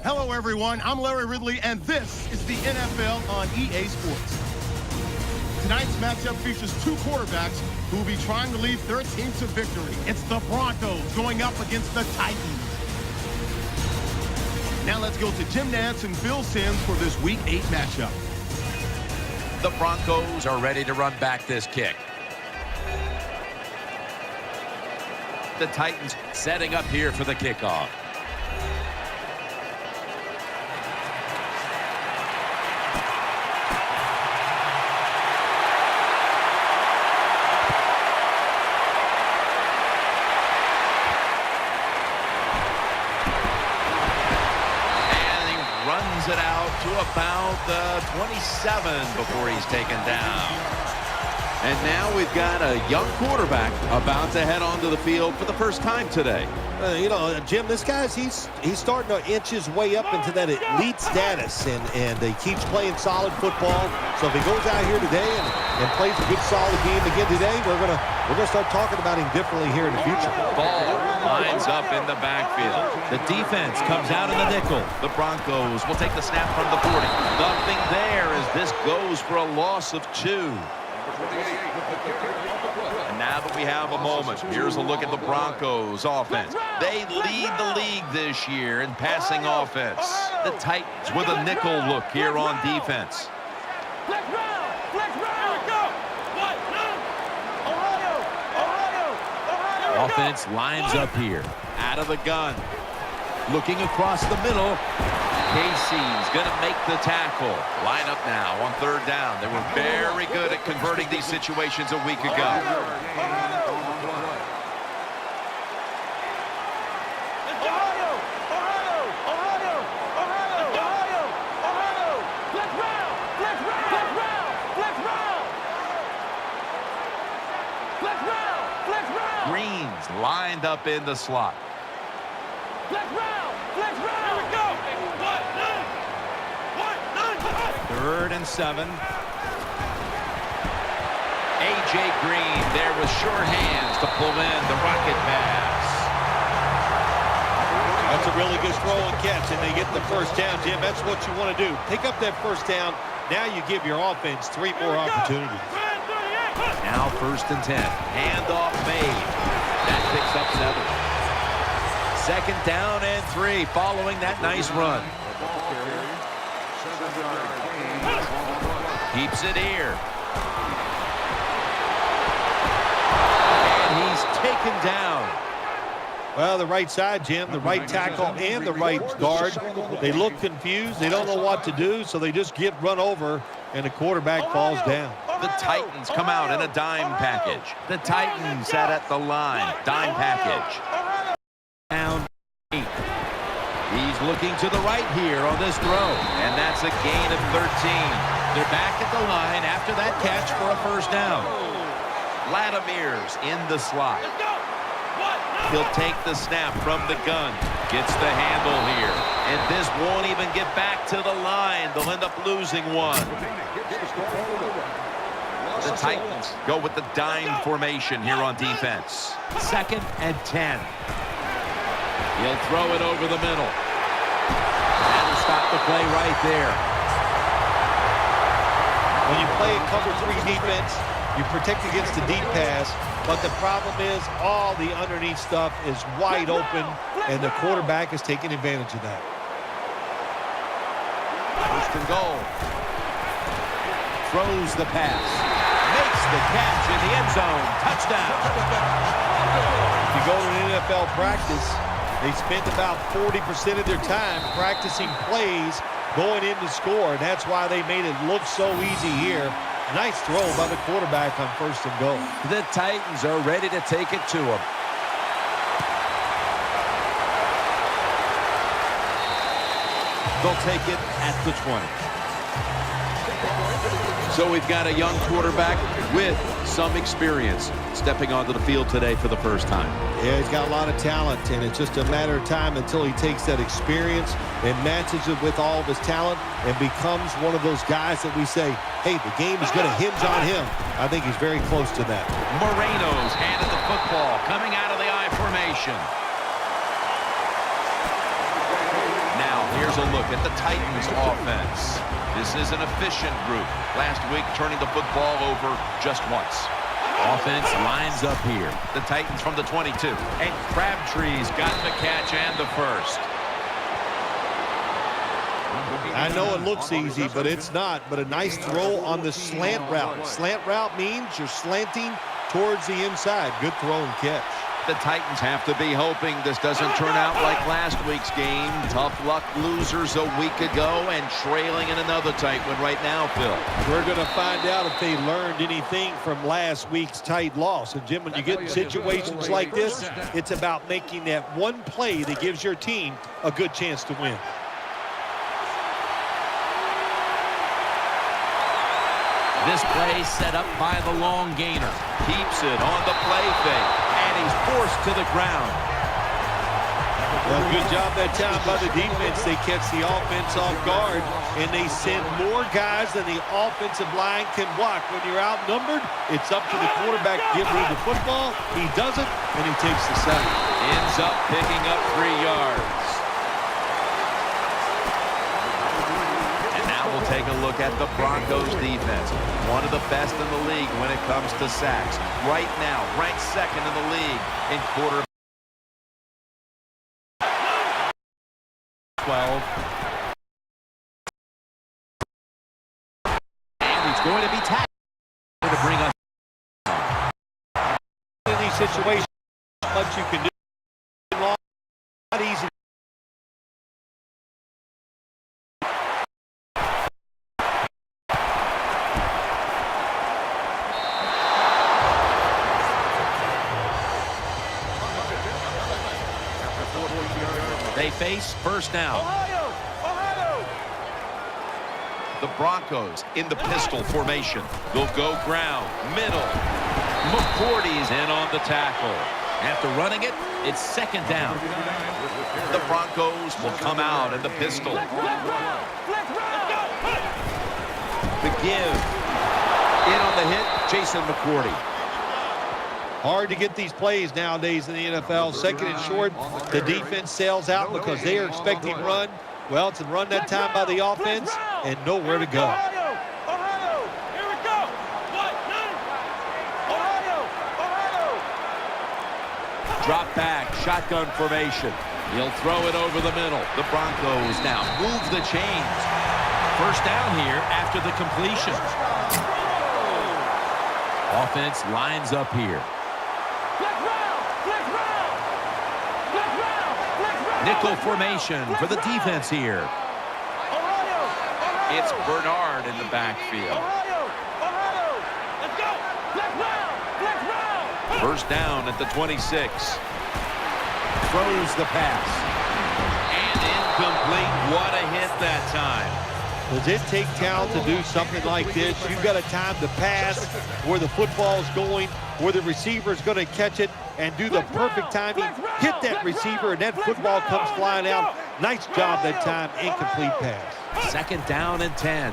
Hello, everyone. I'm Larry Ridley, and this is the NFL on EA Sports. Tonight's matchup features two quarterbacks who will be trying to lead their team to victory. It's the Broncos going up against the Titans. Now let's go to Jim Nantz and Phil Simms for this Week 8 matchup. The Broncos are ready to run back this kick. The Titans setting up here for the kickoff. Runs it out to about the 27 before he's taken down. And now we've got a young quarterback about to head onto the field for the first time today. Jim, this guy's he's starting to inch his way up into that elite status, and he keeps playing solid football. So if he goes out here today and plays a good solid game again today, we're gonna start talking about him differently here in the future. Ball lines up in the backfield. The defense comes out in the nickel. The Broncos will take the snap from the 40. Nothing there as this goes for a loss of 2. And now that we have a moment, here's a look at the Broncos offense. They lead the league this year in passing offense. The Titans with a nickel look here on defense. Offense lines up here. Out of the gun. Looking across the middle. Casey's going to make the tackle. Line up now on 3rd down. They were very good at converting these situations a week ago. Green's lined up in the slot. Flex round. Here we go. 3rd and 7. A.J. Green there with sure hands to pull in the rocket pass. That's a really good throw and catch, and they get the first down, Jim. That's what you want to do. Pick up that first down. Now you give your offense 3 more opportunities. Now 1st and 10. Handoff made. That picks up 7. 2nd down and 3 following that nice run. Keeps it here. And he's taken down. Well, the right side, Jim, the right tackle and the right guard. They look confused. They don't know what to do, so they just get run over, and the quarterback falls down. The Titans come out in a dime package. The Titans sat at the line. Dime package. Down 8. He's looking to the right here on this throw, and that's a gain of 13. They're back at the line after that catch for a first down. Latimer's in the slot. He'll take the snap from the gun. Gets the handle here. And this won't even get back to the line. They'll end up losing 1. The Titans go with the dime formation here on defense. 2nd and 10. He'll throw it over the middle. That'll stop the play right there. When you play a cover 3 defense, you protect against the deep pass, but the problem is all the underneath stuff is wide open, and the quarterback is taking advantage of that. 1st and goal. Throws the pass. Makes the catch in the end zone. Touchdown. If you go to an NFL practice, they spend about 40% of their time practicing plays going in to score, and that's why they made it look so easy here. Nice throw by the quarterback on 1st and goal. The Titans are ready to take it to him. They'll take it at the 20. So we've got a young quarterback with some experience stepping onto the field today for the first time. Yeah, he's got a lot of talent, and it's just a matter of time until he takes that experience and matches it with all of his talent and becomes one of those guys that we say, hey, the game is going to hinge on him. I think he's very close to that. Moreno's handed the football coming out of the I formation. Now, here's a a look at the Titans offense. This is an efficient group. Last week, turning the football over just once. Offense lines up here. The Titans from the 22. And Crabtree's got the catch and the first. I know it looks easy, but it's not. But a nice throw on the slant route. Slant route means you're slanting towards the inside. Good throw and catch. The Titans have to be hoping this doesn't turn out like last week's game. Tough luck losers a week ago and trailing in another tight one right now, Phil. We're going to find out if they learned anything from last week's tight loss. And, Jim, when you get in situations like this, it's about making that one play that gives your team a good chance to win. This play set up by the long gainer. Keeps it on the play fake. And he's forced to the ground. Well, good job that time by the defense. They catch the offense off guard, and they send more guys than the offensive line can block. When you're outnumbered, it's up to the quarterback to get rid of the football. He doesn't, and he takes the sack. Ends up picking up 3 yards. We'll take a look at the Broncos defense. One of the best in the league when it comes to sacks. Right now, ranked second in the league in quarter 12. And he's going to be tackled to bring us. In these situations, much you can do. Not easy. They face first down. Ohio! The Broncos in the pistol formation. They'll go ground, middle. McCourty's in on the tackle. After running it, it's second down. The Broncos will come out in the pistol. The give. In on the hit, Jason McCourty. Hard to get these plays nowadays in the NFL. Second and short, the defense sails out because they are expecting run. Well, it's a run that time by the offense and nowhere to go. Ohio! Here we go! Ohio! Drop back, shotgun formation. He'll throw it over the middle. The Broncos now move the chains. First down here after the completion. Offense lines up here. Nickel formation for the defense here. It's Bernard in the backfield. Let's go! First down at the 26. Throws the pass. And incomplete. What a hit that time. Does it take talent to do something like this? You've got a time to pass where the football's going, where the receiver's going to catch it, and do the perfect timing, hit that receiver, and that football comes flying out. Nice job that time, incomplete pass. Second down and 10.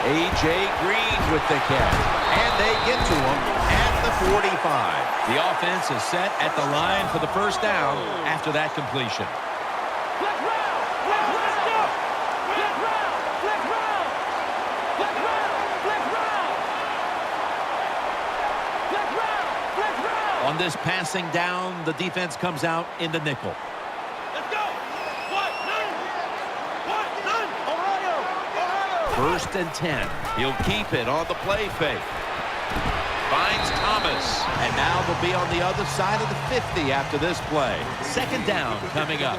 A.J. Green with the catch. And they get to him at the 45. The offense is set at the line for the first down after that completion. On this passing down, the defense comes out in the nickel. Let's go! Ohio! First and 10. He'll keep it on the play fake. Finds Thomas. And now they'll be on the other side of the 50 after this play. Second down coming up.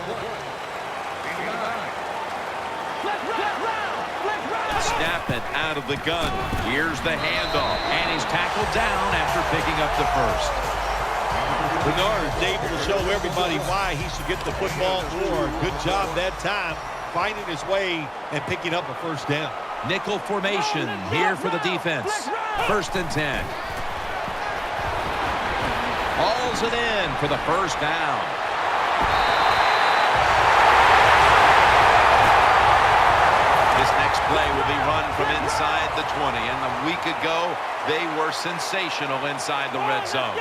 Snap it out of the gun. Here's the handoff. And he's tackled down after picking up the first. Bernard's able to show everybody why he should get the football more. Good job that time, finding his way and picking up a first down. Nickel formation here for the defense. First and 10. Hauls it in for the first down. This next play will be run from inside the 20. And a week ago, they were sensational inside the red zone.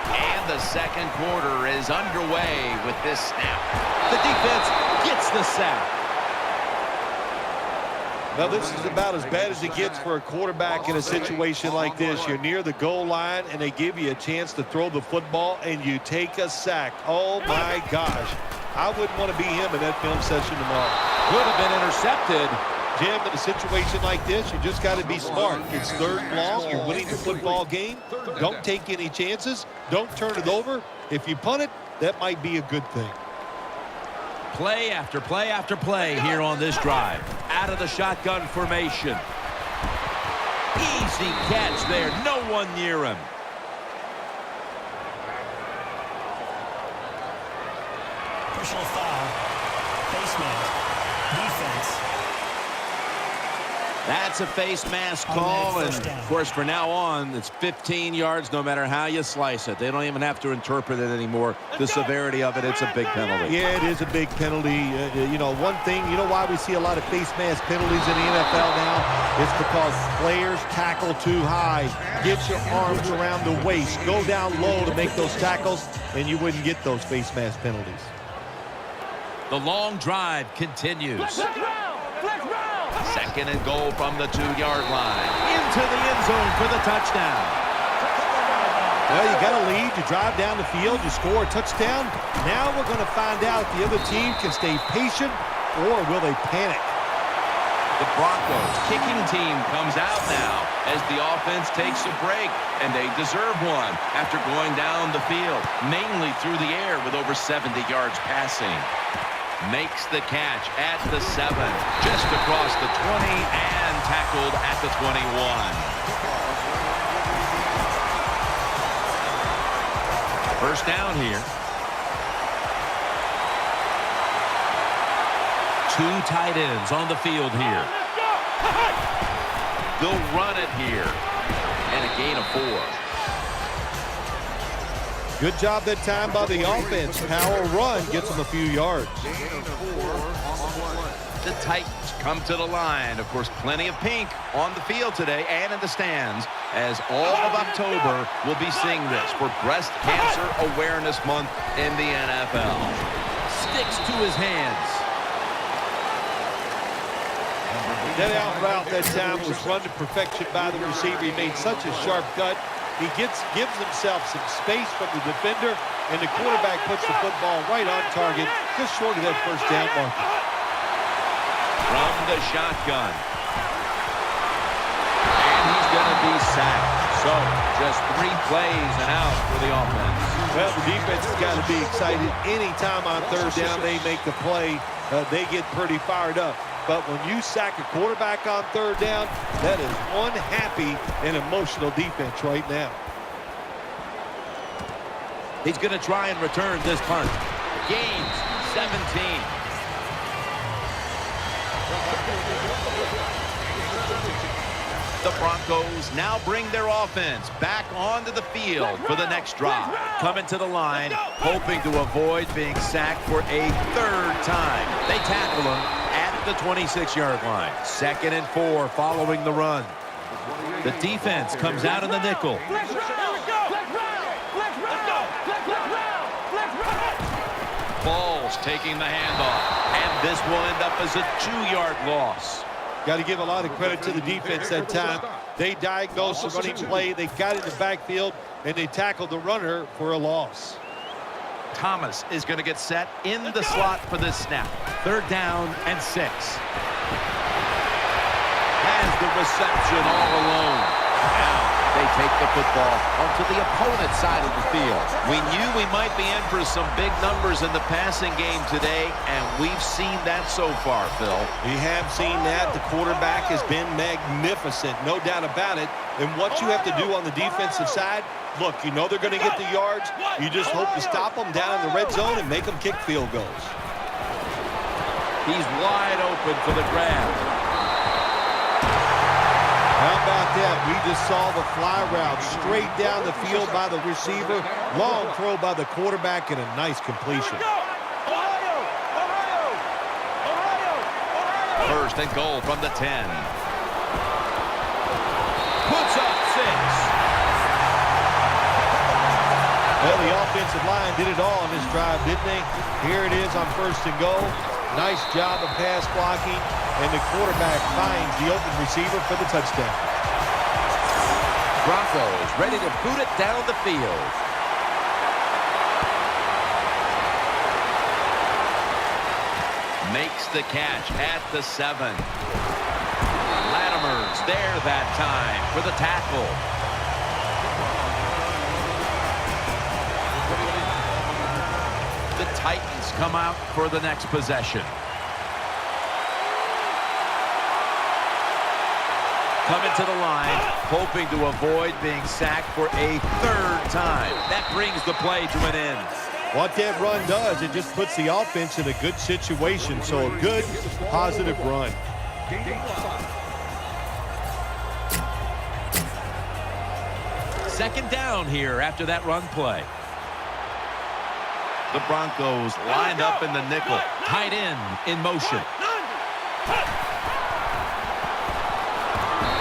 And the second quarter is underway with this snap. The defense gets the sack. Now, this is about as bad as it gets for a quarterback in a situation like this. You're near the goal line, and they give you a chance to throw the football, and you take a sack. Oh, my gosh. I wouldn't want to be him in that film session tomorrow. Could have been intercepted. Jim, in a situation like this, you just got to be smart. It's 3rd and long. You're winning the football game. Don't take any chances. Don't turn it over. If you punt it, that might be a good thing. Play after play after play here on this drive. Out of the shotgun formation. Easy catch there. No one near him. Personal foul. Face mask. Defense. That's a face mask call, and of course from now on it's 15 yards no matter how you slice it. They don't even have to interpret it anymore. The severity of it, it's a big penalty. Yeah, it is a big penalty. You know, one thing, you know why we see a lot of face mask penalties in the NFL now? It's because players tackle too high. Get your arms around the waist. Go down low to make those tackles, and you wouldn't get those face mask penalties. The long drive continues. 2nd and goal from the 2-yard line. Into the end zone for the touchdown. Well, you got a lead. You drive down the field. You score a touchdown. Now we're going to find out if the other team can stay patient or will they panic. The Broncos kicking team comes out now as the offense takes a break, and they deserve one after going down the field, mainly through the air with over 70 yards passing. Makes the catch at the 7, just across the 20, and tackled at the 21. First down here. 2 tight ends on the field here. They'll run it here, and a gain of 4. Good job that time by the offense. Power run gets them a few yards. The Titans come to the line. Of course, plenty of pink on the field today and in the stands, as all of October will be seeing this for Breast Cancer Awareness Month in the NFL. Sticks to his hands. That out route that time was run to perfection by the receiver. He made such a sharp cut. He gives himself some space from the defender, and the quarterback puts the football right on target, just short of that first down marker. From the shotgun. And he's going to be sacked. So, just 3 plays and out for the offense. Well, the defense has got to be excited. Anytime on 3rd down they make the play, they get pretty fired up. But when you sack a quarterback on 3rd down, that is one happy and emotional defense right now. He's going to try and return this punt. Gains 17. The Broncos now bring their offense back onto the field for the next drive. Coming to the line, hoping to avoid being sacked for a 3rd time. They tackle him at the 26-yard line. 2nd and 4 following the run. The defense comes out in the nickel. Balls taking the handoff, and this will end up as a 2-yard loss. Got to give a lot of credit to the defense that time. They diagnosed the running play, they got in the backfield, and they tackled the runner for a loss. Thomas is going to get set in the slot for this snap. 3rd down and 6. Has the reception all alone. Now they take the football onto the opponent's side of the field. We knew we might be in for some big numbers in the passing game today, and we've seen that so far, Phil. We have seen that. The quarterback has been magnificent, no doubt about it. And what you have to do on the defensive side, look, you know they're going to get the yards. You just hope to stop them down in the red zone and make them kick field goals. He's wide open for the grab. How about that? We just saw the fly route straight down the field by the receiver. Long throw by the quarterback and a nice completion. First and goal from the 10. Puts up 6. Well, the offensive line did it all on this drive, didn't they? Here it is on 1st and goal. Nice job of pass blocking, and the quarterback finds the open receiver for the touchdown. Broncos ready to boot it down the field. Makes the catch at the 7. Latimer's there that time for the tackle. The Titans come out for the next possession. Coming to the line, hoping to avoid being sacked for a 3rd time. That brings the play to an end. What that run does, it just puts the offense in a good situation. So a good, positive run. Second down here after that run play. The Broncos lined up in the nickel. Tight end in motion.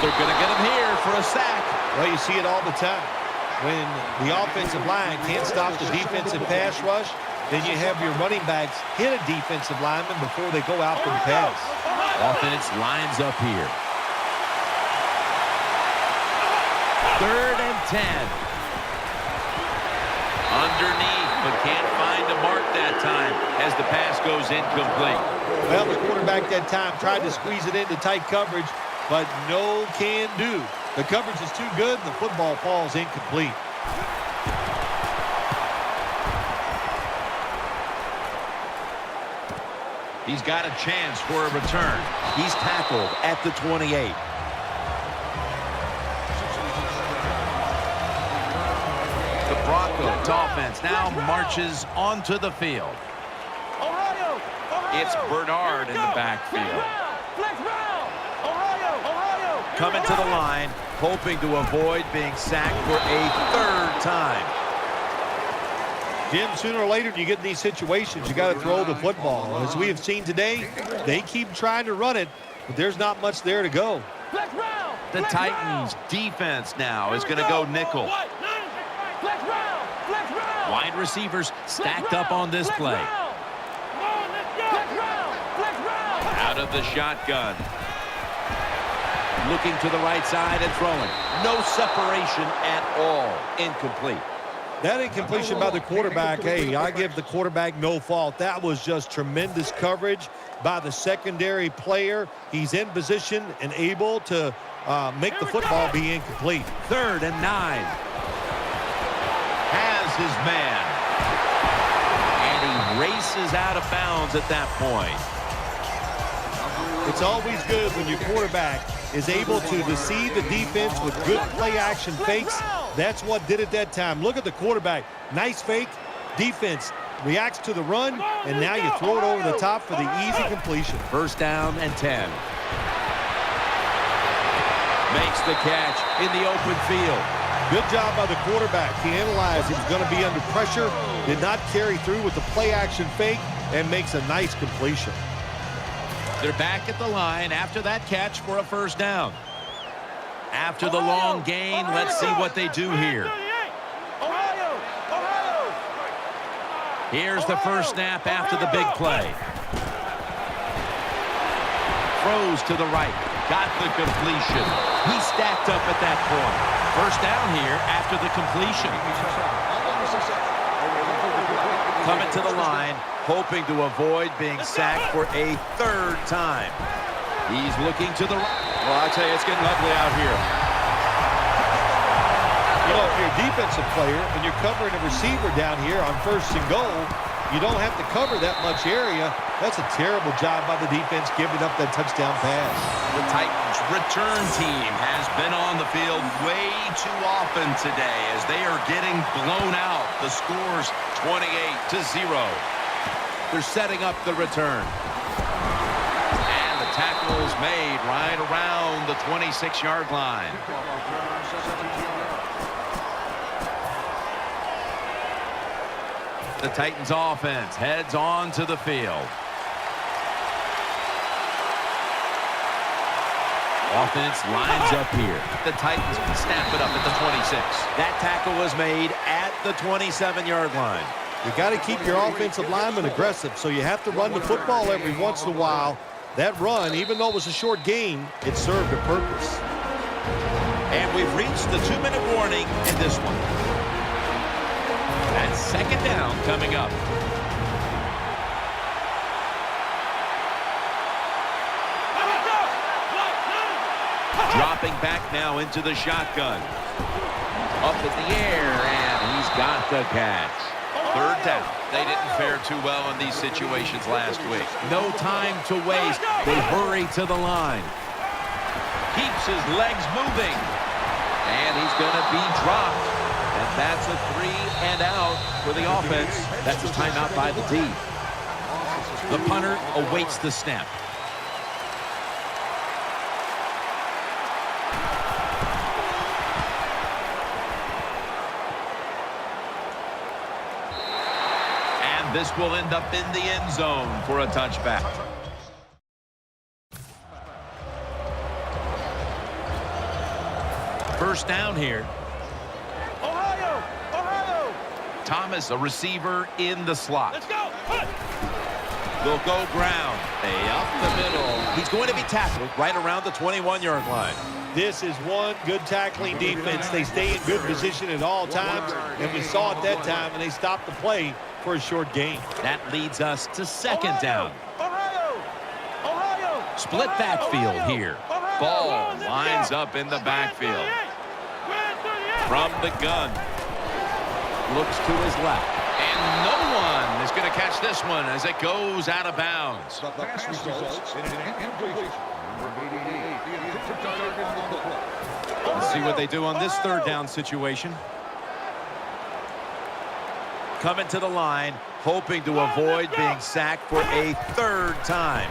They're going to get him here for a sack. Well, you see it all the time. When the offensive line can't stop the defensive pass rush, then you have your running backs hit a defensive lineman before they go out for the pass. Offense lines up here. 3rd and 10. Underneath, but can't find a mark that time as the pass goes incomplete. Well, the quarterback that time tried to squeeze it into tight coverage, but no can do. The coverage is too good, and the football falls incomplete. He's got a chance for a return. He's tackled at the 28. The Broncos offense now marches onto the field. It's Bernard in the backfield. Coming to the line, hoping to avoid being sacked for a 3rd time. Jim, sooner or later, you get in these situations, you got to throw the football. As we have seen today, they keep trying to run it, but there's not much there to go. The Titans defense now is going to go nickel. Wide receivers stacked up on this play. Out of the shotgun. Looking to the right side and throwing. No separation at all. Incomplete. That incompletion by the quarterback, hey, I give the quarterback no fault. That was just tremendous coverage by the secondary player. He's in position and able to make the football be incomplete. 3rd and 9. Has his man. And he races out of bounds at that point. It's always good when your quarterback is able to deceive the defense with good play-action fakes. That's what did it that time. Look at the quarterback. Nice fake. Defense reacts to the run, and now you throw it over the top for the easy completion. 1st down and 10. Makes the catch in the open field. Good job by the quarterback. He analyzed he was going to be under pressure, did not carry through with the play-action fake, and makes a nice completion. They're back at the line after that catch for a 1st down. After the long gain, let's see what they do here. Here's the first snap after the big play. Throws to the right. Got the completion. He stacked up at that point. 1st down here after the completion. Coming to the line, hoping to avoid being sacked for a 3rd time. He's looking to the right. Well, I tell you, it's getting ugly out here. You know, if you're a defensive player and you're covering a receiver down here on 1st and goal, you don't have to cover that much area. That's a terrible job by the defense giving up that touchdown pass. The Titans return team has been on the field way too often today as they are getting blown out. The score's 28-0. They're setting up the return. And the tackle is made right around the 26-yard line. The Titans offense heads on to the field. Offense lines up here. The Titans can snap it up at the 26. That tackle was made at the 27-yard line. You got to keep your offensive linemen aggressive, so you have to run the football every once in a while. That run, even though it was a short game, it served a purpose. And we've reached the 2-minute warning in this one. And second down coming up. Dropping back now into the shotgun. Up in the air, and he's got the catch. Third down. They didn't fare too well in these situations last week. No time to waste. They hurry to the line. Keeps his legs moving. And he's going to be dropped. And that's a 3-and-out for the offense. That's a timeout by the D. The punter awaits the snap. This will end up in the end zone for a touchback. First down here. Ohio! Ohio! Thomas, a receiver in the slot. Let's go! They'll go ground. Up the middle. He's going to be tackled right around the 21-yard line. This is one good tackling defense. They stay in good position at all times, and we saw it that time, and they stopped the play for a short gain. That leads us to second down. Ohio! Ohio! Split backfield here. Ball lines up in the backfield. From the gun. Looks to his left. And no one is going to catch this one as it goes out of bounds. The pass results in an incompletion. Let's see what they do on this third down situation. Coming to the line, hoping to avoid being sacked for a third time.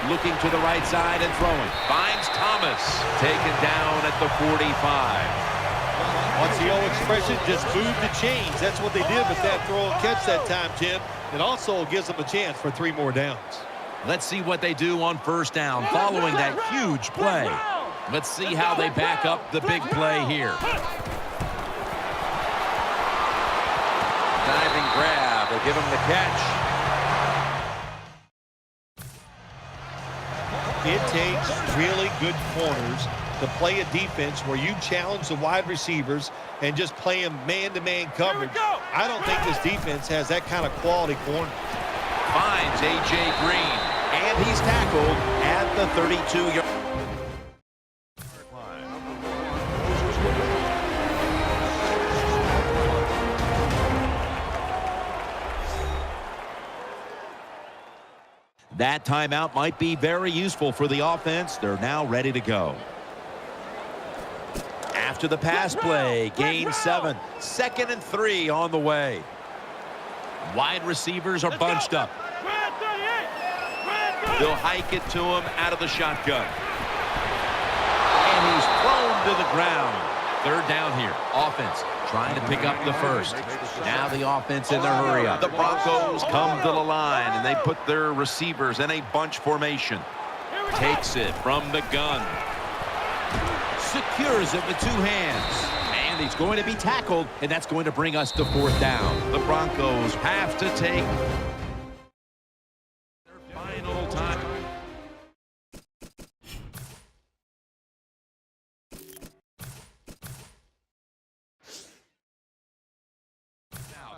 Looking to the right side and throwing. Finds Thomas. Taken down at the 45. What's the old expression? Just move the chains. That's what they did with that throw and catch that time, Jim. It also gives them a chance for 3 more downs. Let's see what they do on first down following that huge play. Let's see how they back up the big play here. Diving grab. They'll give him the catch. It takes really good corners to play a defense where you challenge the wide receivers and just play them man-to-man coverage. I don't think this defense has that kind of quality corner. Finds A.J. Green, and he's tackled at the 32-yard line. That timeout might be very useful for the offense. They're now ready to go. After the pass play, gain 7. 2nd and 3 on the way. Wide receivers are bunched up. They'll hike it to him out of the shotgun. And he's thrown to the ground. Third down here. Offense trying to pick up the first. Now the offense in the hurry up. The Broncos come to the line, and they put their receivers in a bunch formation. Takes it from the gun. Secures it with 2 hands. And he's going to be tackled, and that's going to bring us to 4th down. The Broncos have to take their final time.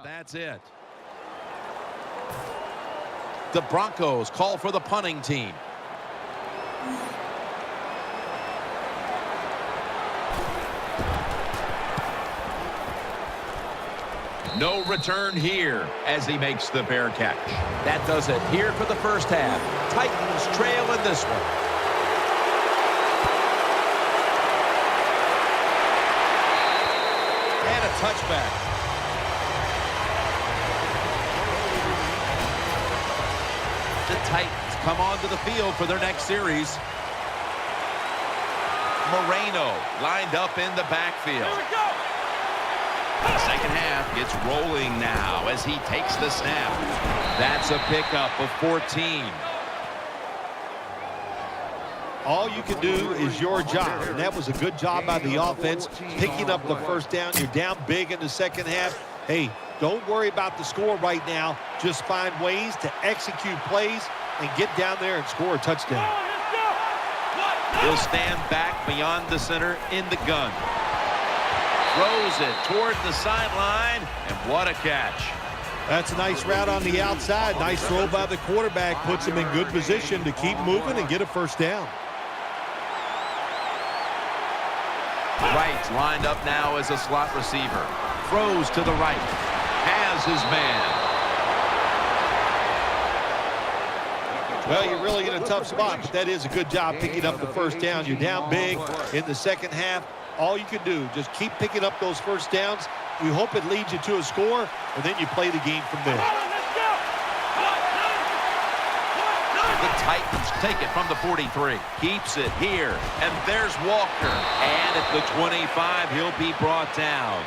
That's it. The Broncos call for the punting team. No return here as he makes the fair catch. That does it here for the first half. Titans trail in this one. And a touchback. The Titans come onto the field for their next series. Moreno lined up in the backfield. Second half gets rolling now as he takes the snap. That's a pickup of 14. All you can do is your job, and that was a good job by the offense, picking up the first down. You're down big in the second half. Hey, Don't worry about the score right now. Just find ways to execute plays and get down there and score a touchdown. He'll stand back beyond the center in the gun. Throws it toward the sideline, and what a catch. That's a nice route on the outside. Nice throw by the quarterback. Puts him in good position to keep moving and get a first down. Wright lined up now as a slot receiver. Throws to the right. Has his man. Well, you're really in a tough spot, but that is a good job picking up the first down. You're down big in the second half. All you can do, just keep picking up those first downs. We hope it leads you to a score, and then you play the game from there. The Titans take it from the 43. Keeps it here, and there's Walker. And at the 25, he'll be brought down.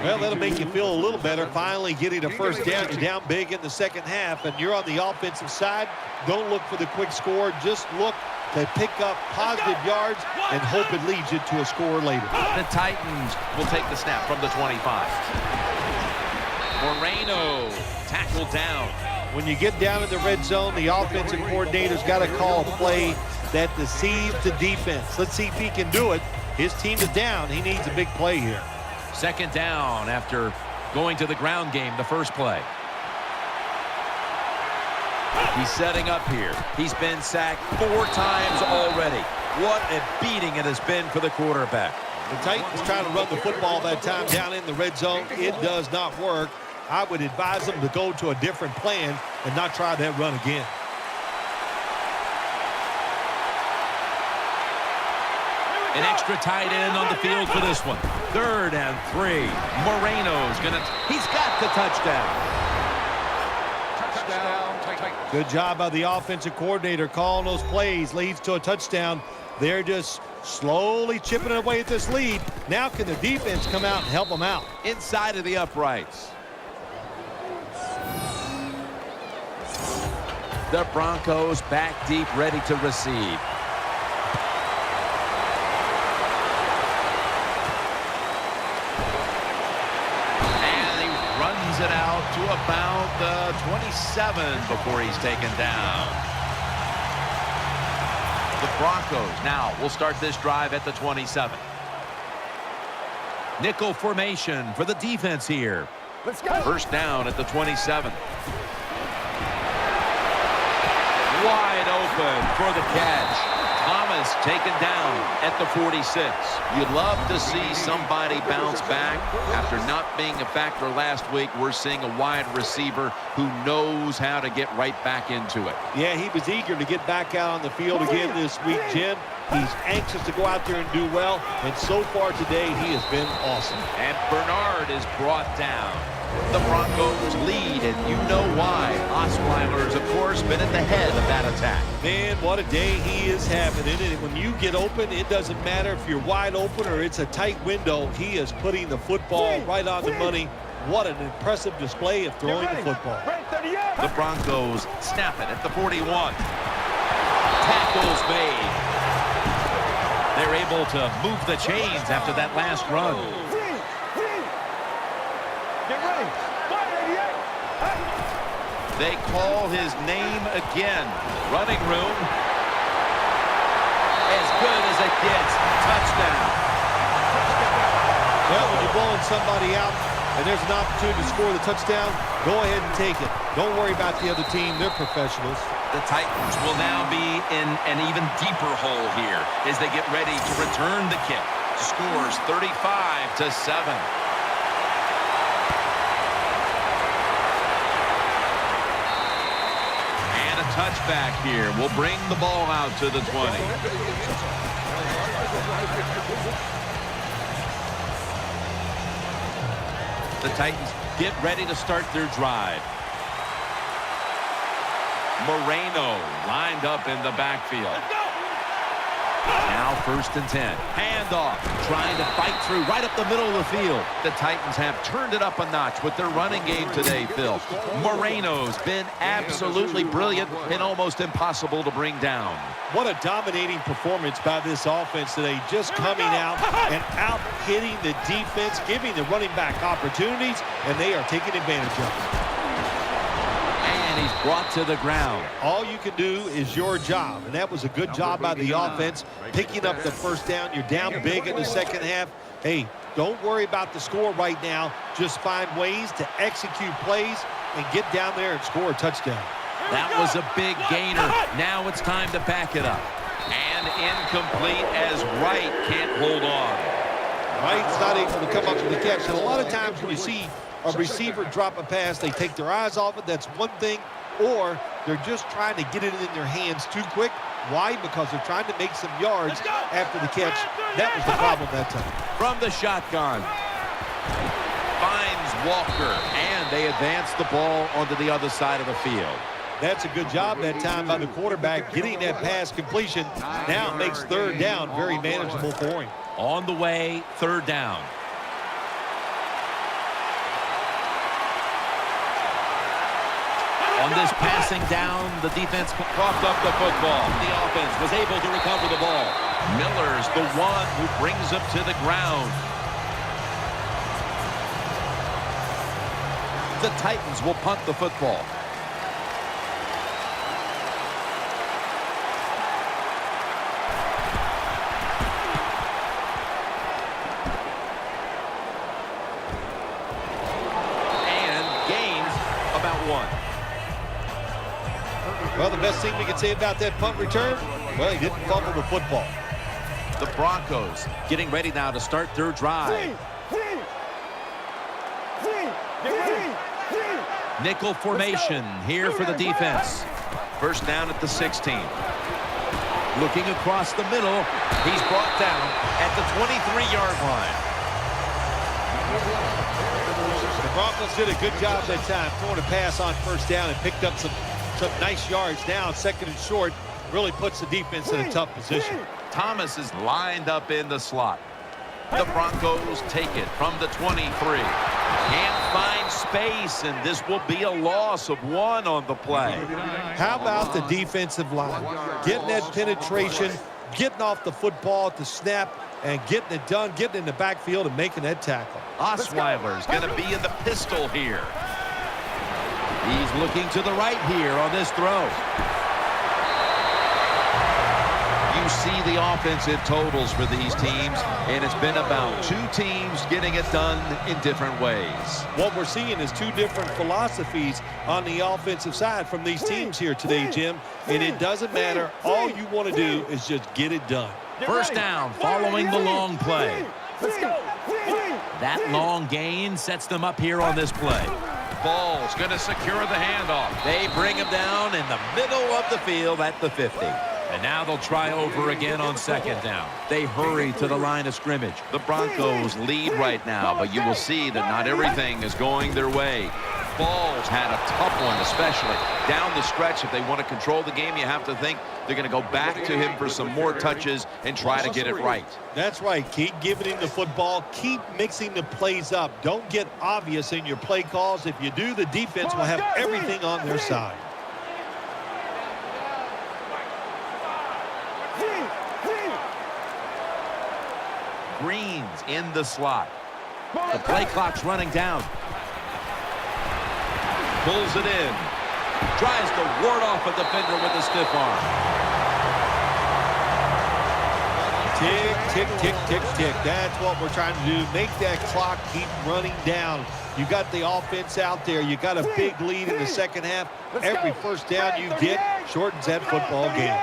Well, that'll make you feel a little better. Finally getting a first down. You're down big in the second half, and you're on the offensive side. Don't look for the quick score. Just look to pick up positive yards and hope it leads you to a score later. The Titans will take the snap from the 25. Moreno tackled down. When you get down in the red zone, the offensive coordinator's got to call a play that deceives the defense. Let's see if he can do it. His team is down. He needs a big play here. Second down after going to the ground game the first play. He's setting up here. He's been sacked 4 times already. What a beating it has been for the quarterback. The Titans trying to run the football that time down in the red zone. It does not work. I would advise them to go to a different plan and not try that run again. An extra tight end on the field for this one. 3rd and 3. Moreno's he's got the touchdown. Good job by the offensive coordinator calling those plays. Leads to a touchdown. They're just slowly chipping away at this lead. Now can the defense come out and help them out? Inside of the uprights. The Broncos back deep, ready to receive. It out to about the 27 before he's taken down. The Broncos now will start this drive at the 27. Nickel formation for the defense here. Let's go. First down at the 27. Wide open for the catch. Thomas taken down at the 46. You'd love to see somebody bounce back. After not being a factor last week, we're seeing a wide receiver who knows how to get right back into it. Yeah, he was eager to get back out on the field again this week, Jim. He's anxious to go out there and do well, and so far today he has been awesome. And Bernard is brought down. The Broncos lead, and you know why. Osweiler's, of course, been at the head of that attack. Man, what a day he is having. And when you get open, it doesn't matter if you're wide open or it's a tight window. He is putting the football right on the money. What an impressive display of throwing the football. The Broncos snap it at the 41. Tackles made. They're able to move the chains after that last run. They call his name again. Running room. As good as it gets. Touchdown. Well, when you're blowing somebody out and there's an opportunity to score the touchdown, go ahead and take it. Don't worry about the other team. They're professionals. The Titans will now be in an even deeper hole here as they get ready to return the kick. Scores 35-7. Touchback here will bring the ball out to the 20. The Titans get ready to start their drive. Moreno lined up in the backfield. Now 1st and 10. Handoff. Trying to fight through right up the middle of the field. The Titans have turned it up a notch with their running game today, Phil. Moreno's been absolutely brilliant and almost impossible to bring down. What a dominating performance by this offense today. Just coming out and out-hitting the defense, giving the running back opportunities, and they are taking advantage of it. And he's brought to the ground. All you can do is your job, and that was a good job by the offense, picking up the 1st down. You're down big in the 2nd half. Hey, don't worry about the score right now. Just find ways to execute plays and get down there and score a touchdown. That was a big gainer. Now it's time to back it up. And incomplete as Wright can't hold on. Wright's not able to come up with the catch. And a lot of times when you see a receiver drop a pass, they take their eyes off it. That's one thing. Or they're just trying to get it in their hands too quick. Why? Because they're trying to make some yards after the catch. That was the problem that time. From the shotgun. Finds Walker. And they advance the ball onto the other side of the field. That's a good job that time by the quarterback getting that pass completion. Now it makes 3rd down very manageable for him. On the way, 3rd down. On this passing down, the defense coughed up the football. The offense was able to recover the ball. Miller's the one who brings him to the ground. The Titans will punt the football. Well, the best thing we can say about that punt return, well, he didn't fumble the football. The Broncos getting ready now to start their drive. Nickel formation here for the defense. 1st down at the 16. Looking across the middle. He's brought down at the 23-yard line. The Broncos did a good job that time throwing a pass on 1st down and picked up some nice yards. Now 2nd and short really puts the defense in a tough position. Thomas is lined up in the slot. The Broncos take it from the 23. Can't find space, and this will be a loss of 1 on the play. How about the defensive line? Getting that penetration, getting off the football at the snap, and getting it done, getting in the backfield and making that tackle. Osweiler's going to be in the pistol here. He's looking to the right here on this throw. You see the offensive totals for these teams, and it's been about 2 teams getting it done in different ways. What we're seeing is 2 different philosophies on the offensive side from these teams here today, Jim, and it doesn't matter. All you want to do is just get it done. 1st down following the long play. That long gain sets them up here on this play. Ball's going to secure the handoff. They bring him down in the middle of the field at the 50. And now they'll try over again on 2nd down. They hurry to the line of scrimmage. The Broncos lead right now, but you will see that not everything is going their way. Ball's had a tough one, especially down the stretch. If they want to control the game, you have to think they're going to go back to him for some more touches and try to get it right. That's right. Keep giving him the football. Keep mixing the plays up. Don't get obvious in your play calls. If you do, the defense will have everything on their side. Green's in the slot. The play clock's running down. Pulls it in. Tries to ward off a defender with a stiff arm. Tick, tick, tick, tick, tick. That's what we're trying to do. Make that clock keep running down. You got the offense out there. You got a big lead in the 2nd half. Every 1st down you get shortens that football game.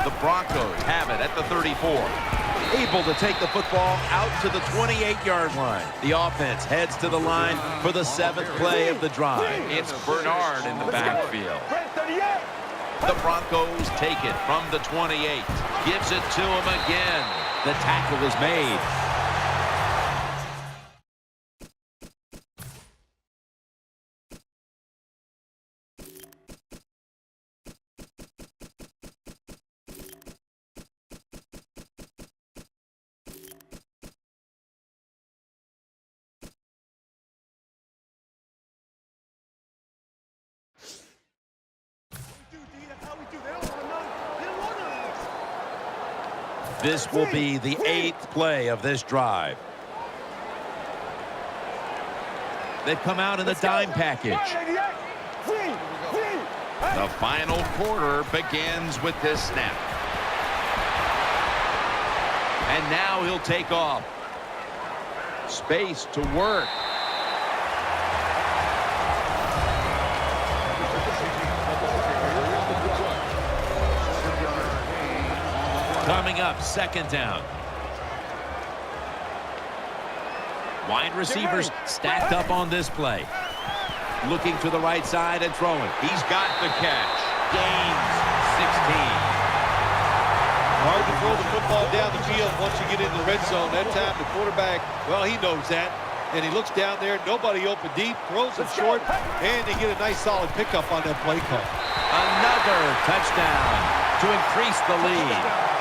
The Broncos have it at the 34. Able to take the football out to the 28-yard line. The offense heads to the line for the 7th play of the drive. It's Bernard in the backfield. The Broncos take it from the 28. Gives it to him again. The tackle is made. This will be the 8th play of this drive. They've come out in the dime package. The final quarter begins with this snap. And now he'll take off. Space to work. Coming up, second down. Wide receivers stacked up on this play. Looking to the right side and throwing. He's got the catch. Gains 16. Hard to throw the football down the field once you get in the red zone. That time the quarterback, well, he knows that. And he looks down there, nobody open deep, throws it short, and they get a nice solid pickup on that play call. Another touchdown to increase the lead.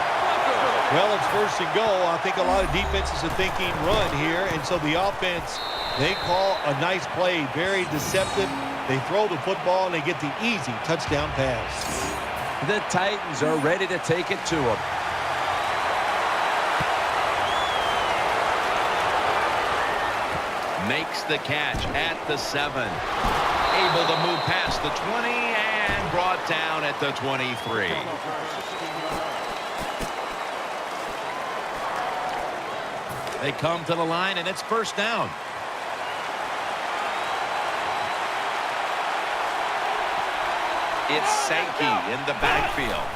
Well, it's first and goal. I think a lot of defenses are thinking run here, and so the offense, they call a nice play, very deceptive. They throw the football, and they get the easy touchdown pass. The Titans are ready to take it to him. Makes the catch at the 7. Able to move past the 20 and brought down at the 23. They come to the line, and it's first down. It's Sankey in the backfield.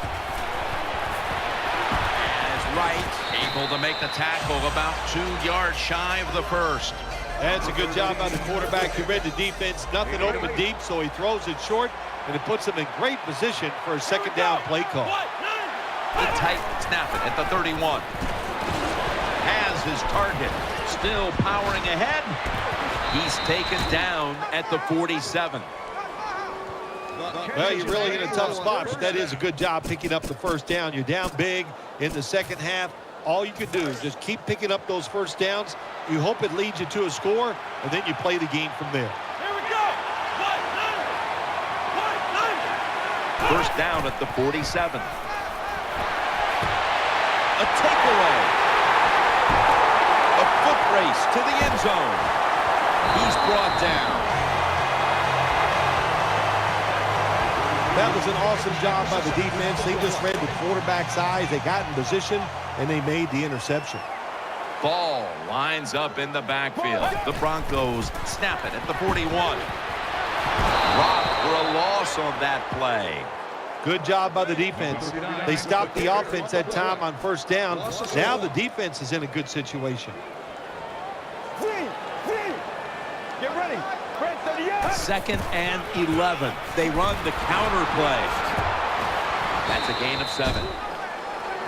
As Wright able to make the tackle about 2 yards shy of the first. That's a good job by the quarterback. He read the defense, nothing open deep, so he throws it short, and it puts him in great position for a second down play call. The Titans snap it at the 31. Has his target. Still powering ahead. He's taken down at the 47. Well, you're really in a tough spot, but that is a good job picking up the first down. You're down big in the second half. All you can do is just keep picking up those first downs. You hope it leads you to a score, and then you play the game from there. Here we go. First down at the 47. A takeaway. A foot race to the end zone. He's brought down. That was an awesome job by the defense. They just read the quarterback's eyes. They got in position, and they made the interception. Ball lines up in the backfield. The Broncos snap it at the 41. Dropped for a loss on that play. Good job by the defense. They stopped the offense that time on first down. Now the defense is in a good situation. Get ready. Second and 11. They run the counter play. That's a gain of 7.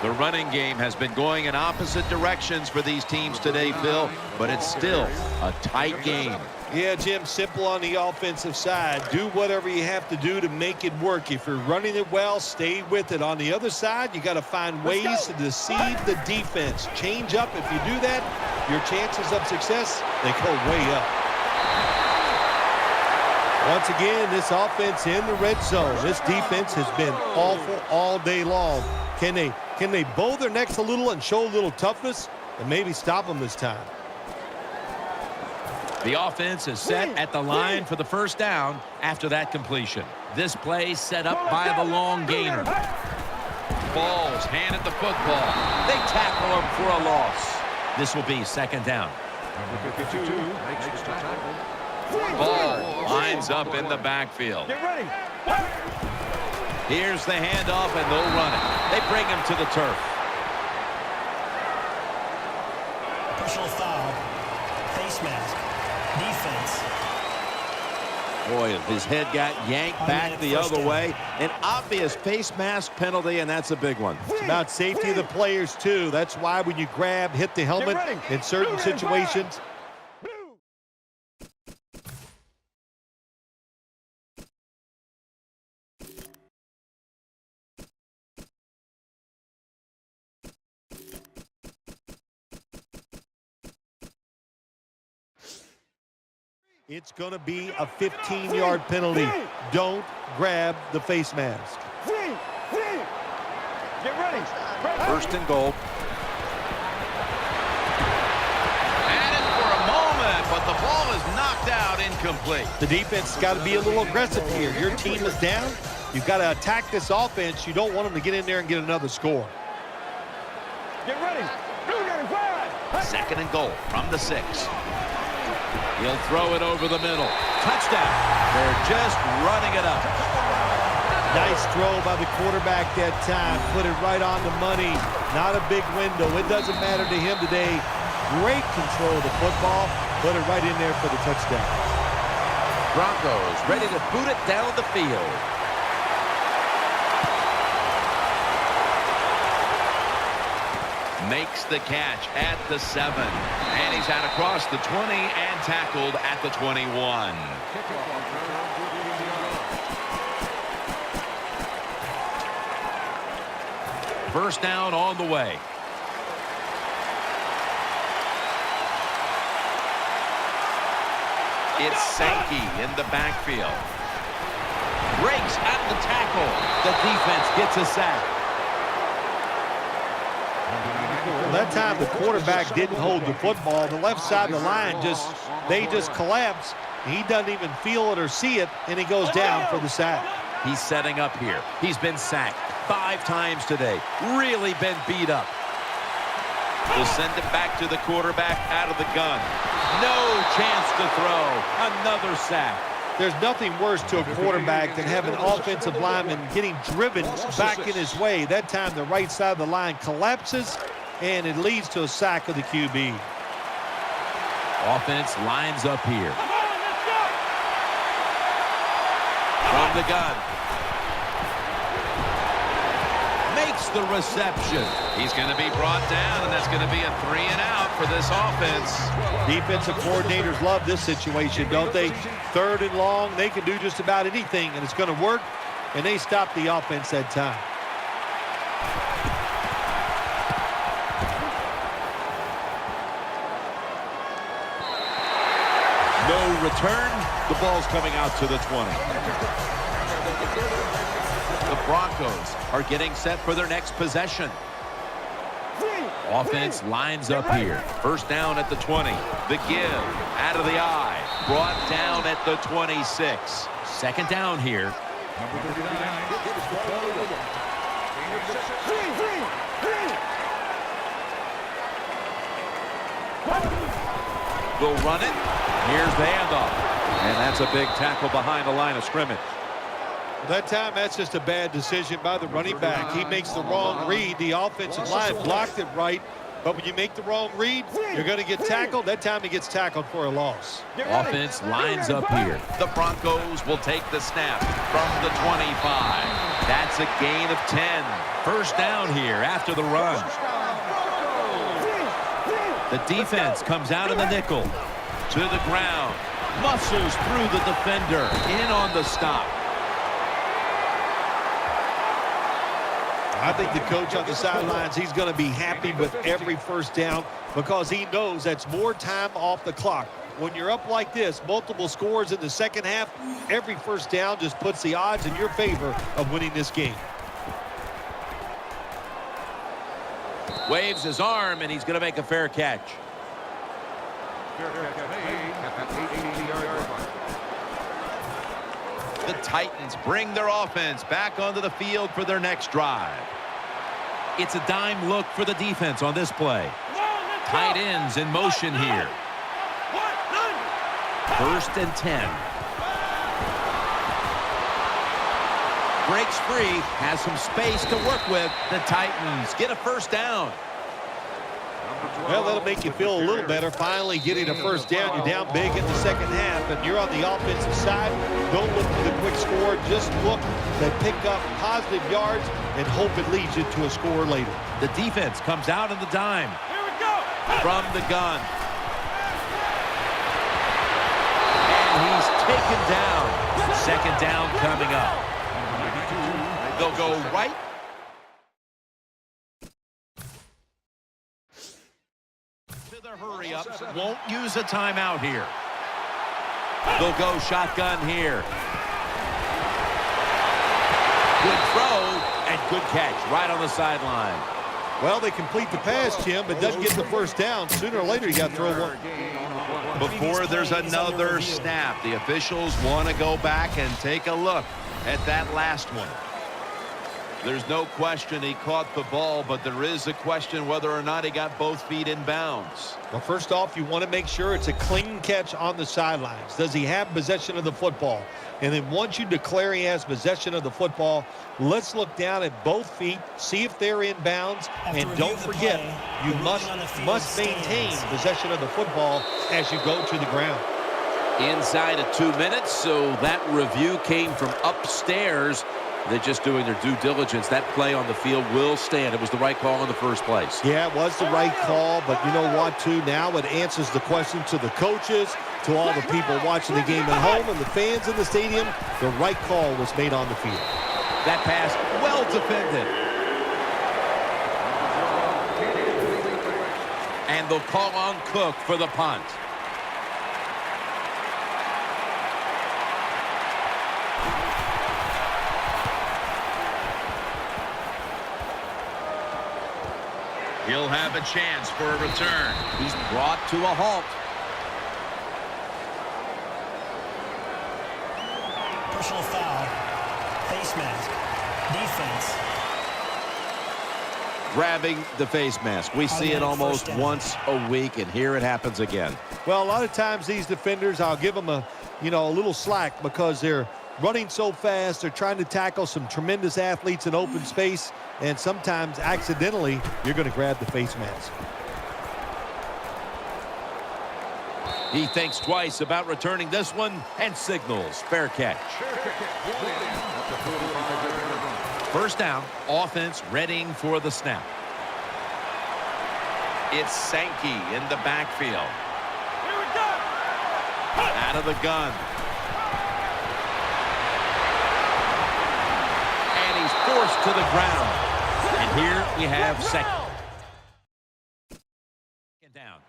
The running game has been going in opposite directions for these teams today, Phil, but it's still a tight game. Yeah, Jim, simple on the offensive side. Do whatever you have to do to make it work. If you're running it well, stay with it. On the other side, you got to find ways to deceive the defense. Change up. If you do that, your chances of success, they go way up. Once again, this offense in the red zone. This defense has been awful all day long. Can they bow their necks a little and show a little toughness and maybe stop them this time? The offense is set at the line for the first down after that completion. This play set up by the long gainer. Balls handed the football. They tackle him for a loss. This will be second down. Ball lines up in the backfield. Get ready. Here's the handoff, and they'll run it. They bring him to the turf. Personal foul. Face mask. Defense. Boy, his head got yanked back the other way. An obvious face mask penalty, and that's a big one. It's about safety of the players, too. That's why when you grab, hit the helmet in certain situations. It's going to be a 15-yard penalty. Don't grab the face mask. Get ready. First and goal. out, incomplete. The defense has got to be a little aggressive here. Your team is down. You've got to attack this offense. You don't want them to get in there and get another score. Get ready. Second and goal from the 6. He'll throw it over the middle. Touchdown. They're just running it up. Nice throw by the quarterback that time. Put it right on the money. Not a big window. It doesn't matter to him today. Great control of the football. Put it right in there for the touchdown. Broncos ready to boot it down the field. Makes the catch at the 7. And he's out across the 20 and tackled at the 21. First down on the way. It's Sankey in the backfield. Breaks at the tackle. The defense gets a sack. That time the quarterback didn't hold the football. The left side of the line they just collapse. He doesn't even feel it or see it, and he goes down for the sack. He's setting up here. He's been sacked 5 times today. Really been beat up. We'll send it back to the quarterback out of the gun. No chance to throw. Another sack. There's nothing worse to a quarterback than having an offensive lineman getting driven back in his way. That time the right side of the line collapses, and it leads to a sack of the QB. Offense lines up here. From the gun. Makes the reception. He's going to be brought down, and that's going to be a 3 and out for this offense. Defensive coordinators love this situation, don't they? 3rd and long, they can do just about anything, and it's going to work, and they stop the offense that time. No return. The ball's coming out to the 20. The Broncos are getting set for their next possession. Offense lines up here. First down at the 20. The give out of the eye. Brought down at the 26. Second down here. Will run it. Here's the handoff. And that's a big tackle behind the line of scrimmage. That time, that's just a bad decision by the running back. He makes the wrong read. The offensive line blocked it right. But when you make the wrong read, you're going to get tackled. That time he gets tackled for a loss. Offense lines up here. The Broncos will take the snap from the 25. That's a gain of 10. First down here after the run. The defense comes out in the nickel. To the ground. Muscles through the defender. In on the stop. I think the coach on the sidelines, he's going to be happy with every first down because he knows that's more time off the clock. When you're up like this, multiple scores in the second half, every first down just puts the odds in your favor of winning this game. Waves his arm, and he's going to make a fair catch. The Titans bring their offense back onto the field for their next drive. It's a dime look for the defense on this play. Tight ends in motion here. First and 10. Breaks free, has some space to work with. The Titans get a first down. Well, that'll make you feel a little better. Finally getting a first down. You're down big in the second half, and you're on the offensive side. Don't look for the quick score. Just look to pick up positive yards and hope it leads you to a score later. The defense comes out in the dime. Here we go. From the gun. And he's taken down. Second down coming up. They'll go right. To the hurry up. Won't use a timeout here. They'll go shotgun here. Good throw and good catch right on the sideline. Well, they complete the pass, Jim, but doesn't get the first down. Sooner or later, you got to throw one. Before there's another snap, the officials want to go back and take a look at that last one. There's no question he caught the ball, but there is a question whether or not he got both feet in bounds. Well, first off, you want to make sure it's a clean catch on the sidelines. Does he have possession of the football? And then once you declare he has possession of the football, let's look down at both feet, see if they're in bounds, and don't forget, you must maintain possession of the football as you go to the ground. Inside of 2 minutes, so that review came from upstairs. They're just doing their due diligence. That play on the field will stand. It was the right call in the first place. Yeah, it was the right call, but you know what, too? Now it answers the question to the coaches, to all the people watching the game at home, and the fans in the stadium. The right call was made on the field. That pass, well defended. And they'll call on Cook for the punt. He'll have a chance for a return. He's brought to a halt. Personal foul. Face mask. Defense. Grabbing the face mask. We see it almost once a week, and here it happens again. Well, a lot of times these defenders, I'll give them a little slack because they're running so fast. They're trying to tackle some tremendous athletes in open space, and sometimes accidentally you're going to grab the face mask. He thinks twice about returning this one and signals fair catch. First down, offense readying for the snap. It's Sankey in the backfield. Here we go. Out of the gun. And he's forced to the ground. And here we have second down.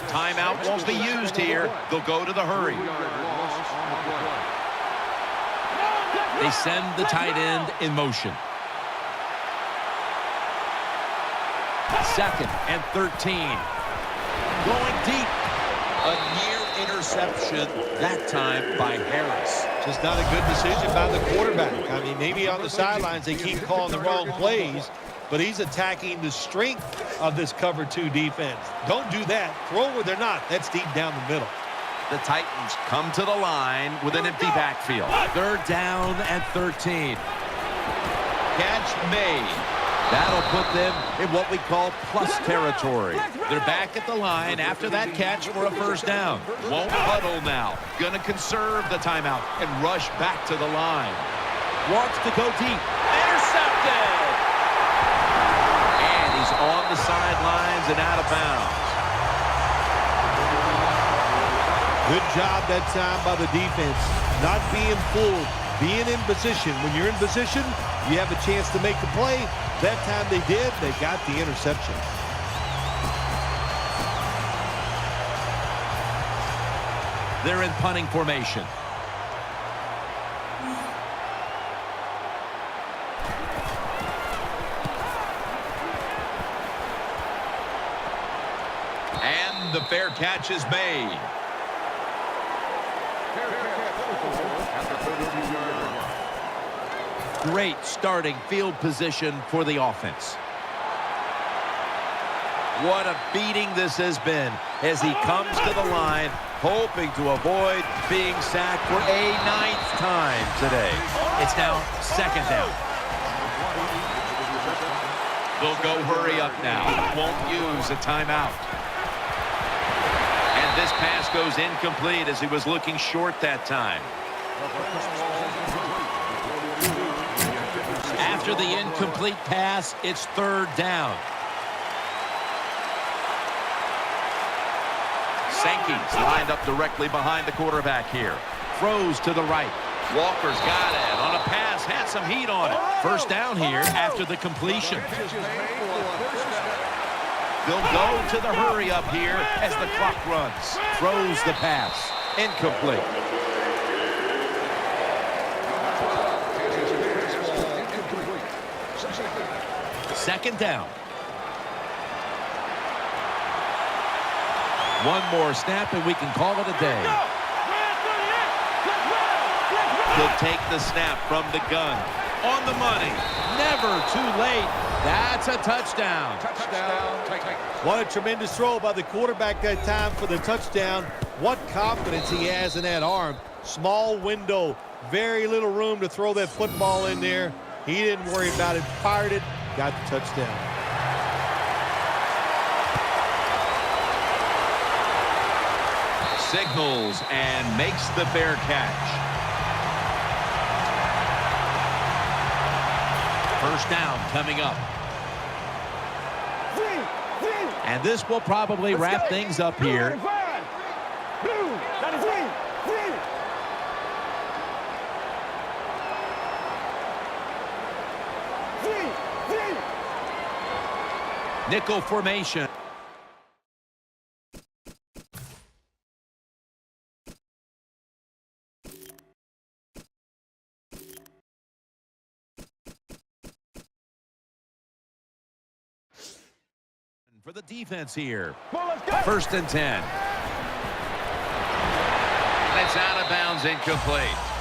Timeout won't be used here. They'll go to the hurry. They send the tight end in motion. 2nd and 13. Going deep. A near interception, that time by Harris. Just not a good decision by the quarterback. I mean, maybe on the sidelines they keep calling the wrong plays, but he's attacking the strength of this cover 2 defense. Don't do that. Throw where they're not. That's deep down the middle. The Titans come to the line with an empty backfield. 3rd down and 13. Catch made. That'll put them in what we call plus territory. They're back at the line after that catch for a first down. Won't huddle now. Gonna conserve the timeout and rush back to the line. Wants to go deep. Intercepted! And he's on the sidelines and out of bounds. Good job that time by the defense. Not being fooled. Being in position. When you're in position, you have a chance to make a play. That time they did. They got the interception. They're in punting formation. And the fair catch is made. Great starting field position for the offense. What a beating this has been as he comes to the line, hoping to avoid being sacked for a 9th time today. It's now 2nd down. They'll go hurry up now. Won't use a timeout. And this pass goes incomplete as he was looking short that time. After the incomplete pass, it's 3rd down. Sankey's lined up directly behind the quarterback here. Throws to the right. Walker's got it on a pass, had some heat on it. First down here after the completion. They'll go to the hurry up here as the clock runs. Throws the pass. Incomplete. second down. One more snap, and we can call it a day. He'll take the snap from the gun. On the money. Never too late. That's a touchdown. What a tremendous throw by the quarterback that time for the touchdown. What confidence he has in that arm. Small window. Very little room to throw that football in there. He didn't worry about it. Fired it. Got the touchdown. Signals and makes the fair catch. First down coming up. And this will probably wrap things up here. Nickel formation. For the defense here. First and 10. And it's out of bounds, incomplete.